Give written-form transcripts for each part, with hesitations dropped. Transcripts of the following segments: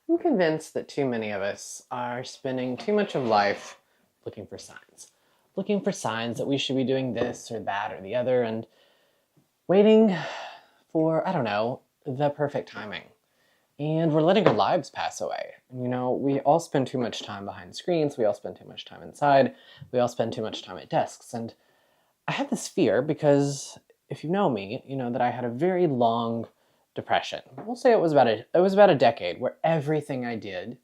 I'm convinced that too many of us are spending too much of life looking for signs. Looking for signs that we should be doing this or that or the other and waiting for, I don't know, the perfect timing. And we're letting our lives pass away. We all spend too much time behind screens, we all spend too much time inside, we all spend too much time at desks. And I had this fear because if you know me, you know that I had a very long depression. We'll say it was about a decade where everything I did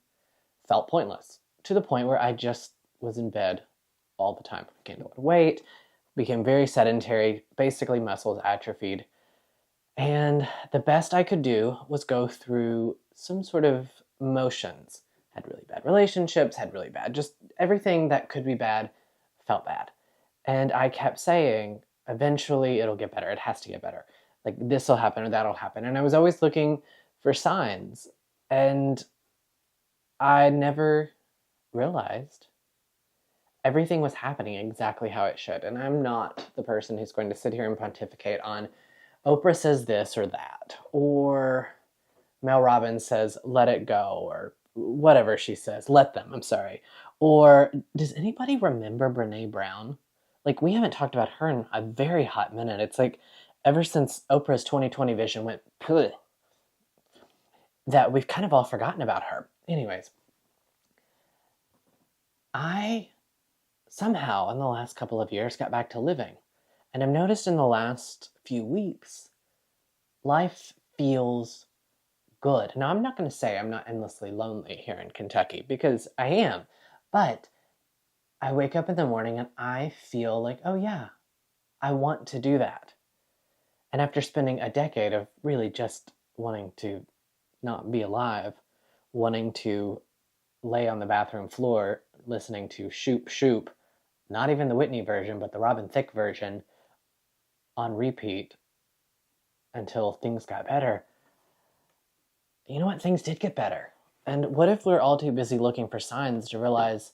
felt pointless to the point where I just was in bed all the time. I gained a lot of weight, became very sedentary, basically muscles atrophied. And the best I could do was go through some sort of motions. Had really bad relationships, had really bad, just everything that could be bad felt bad. And I kept saying, eventually it'll get better. It has to get better. Like this will happen or that'll happen. And I was always looking for signs. And I never realized everything was happening exactly how it should. And I'm not the person who's going to sit here and pontificate on Oprah says this or that, or Mel Robbins says let it go, or whatever she says, let them, I'm sorry. Or does anybody remember Brene Brown? Like, we haven't talked about her in a very hot minute. It's like ever since Oprah's 2020 vision went, that we've kind of all forgotten about her. Anyways, I somehow in the last couple of years got back to living. And I've noticed in the last few weeks, life feels good. Now, I'm not going to say I'm not endlessly lonely here in Kentucky, because I am. But I wake up in the morning and I feel like, oh yeah, I want to do that. And after spending a decade of really just wanting to not be alive, wanting to lay on the bathroom floor listening to Shoop Shoop, not even the Whitney version, but the Robin Thicke version, on repeat until things got better. You know what? Things did get better. And what if we're all too busy looking for signs to realize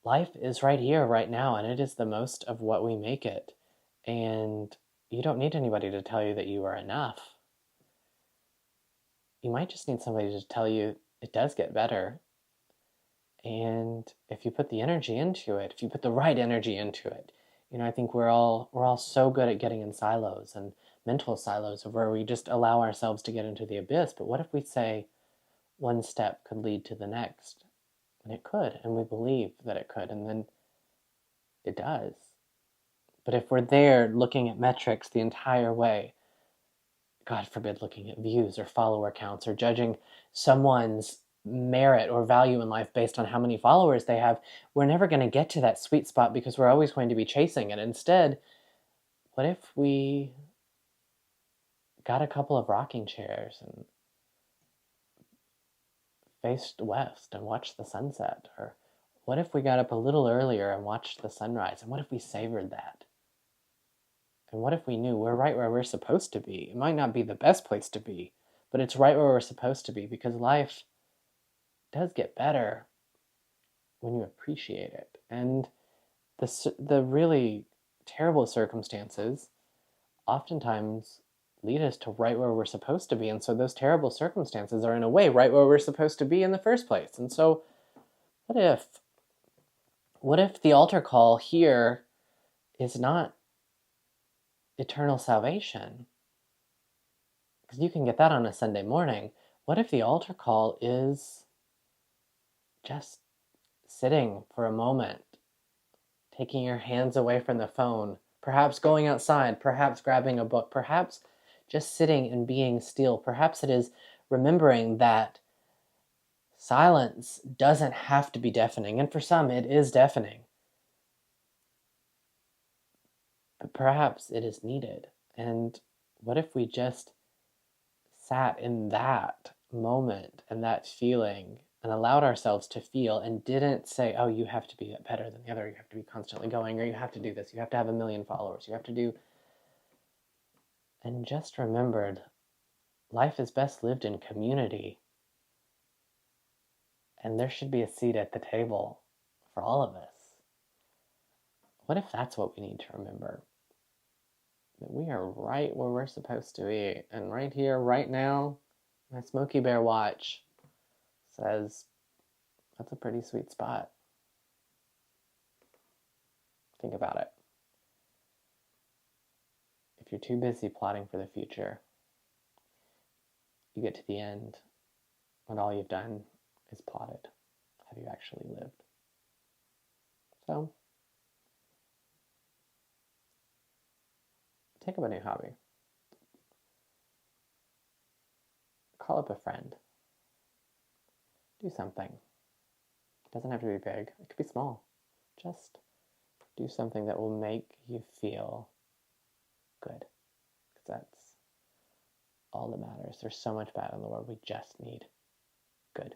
life is right here, right now, and it is the most of what we make it. And you don't need anybody to tell you that you are enough. You might just need somebody to tell you it does get better. And if you put the energy into it, if you put the right energy into it, I think we're all so good at getting in silos and mental silos of where we just allow ourselves to get into the abyss. But what if we say one step could lead to the next? And it could, and we believe that it could, and then it does. But if we're there looking at metrics the entire way, God forbid looking at views or follower counts or judging someone's merit or value in life based on how many followers they have, we're never going to get to that sweet spot because we're always going to be chasing it. Instead, what if we got a couple of rocking chairs and faced west and watched the sunset? Or what if we got up a little earlier and watched the sunrise? And what if we savored that? And what if we knew we're right where we're supposed to be? It might not be the best place to be, but it's right where we're supposed to be, because life does get better when you appreciate it. And the really terrible circumstances oftentimes lead us to right where we're supposed to be. And so those terrible circumstances are in a way right where we're supposed to be in the first place. And so what if the altar call here is not eternal salvation? Because you can get that on a Sunday morning. What if the altar call is just sitting for a moment, taking your hands away from the phone, perhaps going outside, perhaps grabbing a book, perhaps just sitting and being still? Perhaps it is remembering that silence doesn't have to be deafening, and for some it is deafening. But perhaps it is needed. And what if we just sat in that moment and that feeling and allowed ourselves to feel, and didn't say, oh, you have to be better than the other, you have to be constantly going, or you have to do this, you have to have 1 million followers, you have to do... And just remembered life is best lived in community. And there should be a seat at the table for all of us. What if that's what we need to remember? That we are right where we're supposed to be. And right here, right now, my Smokey Bear watch says, that's a pretty sweet spot. Think about it. If you're too busy plotting for the future, you get to the end when all you've done is plotted. Have you actually lived? So, take up a new hobby. Call up a friend. Do something. It doesn't have to be big. It could be small. Just do something that will make you feel good. Because that's all that matters. There's so much bad in the world. We just need good.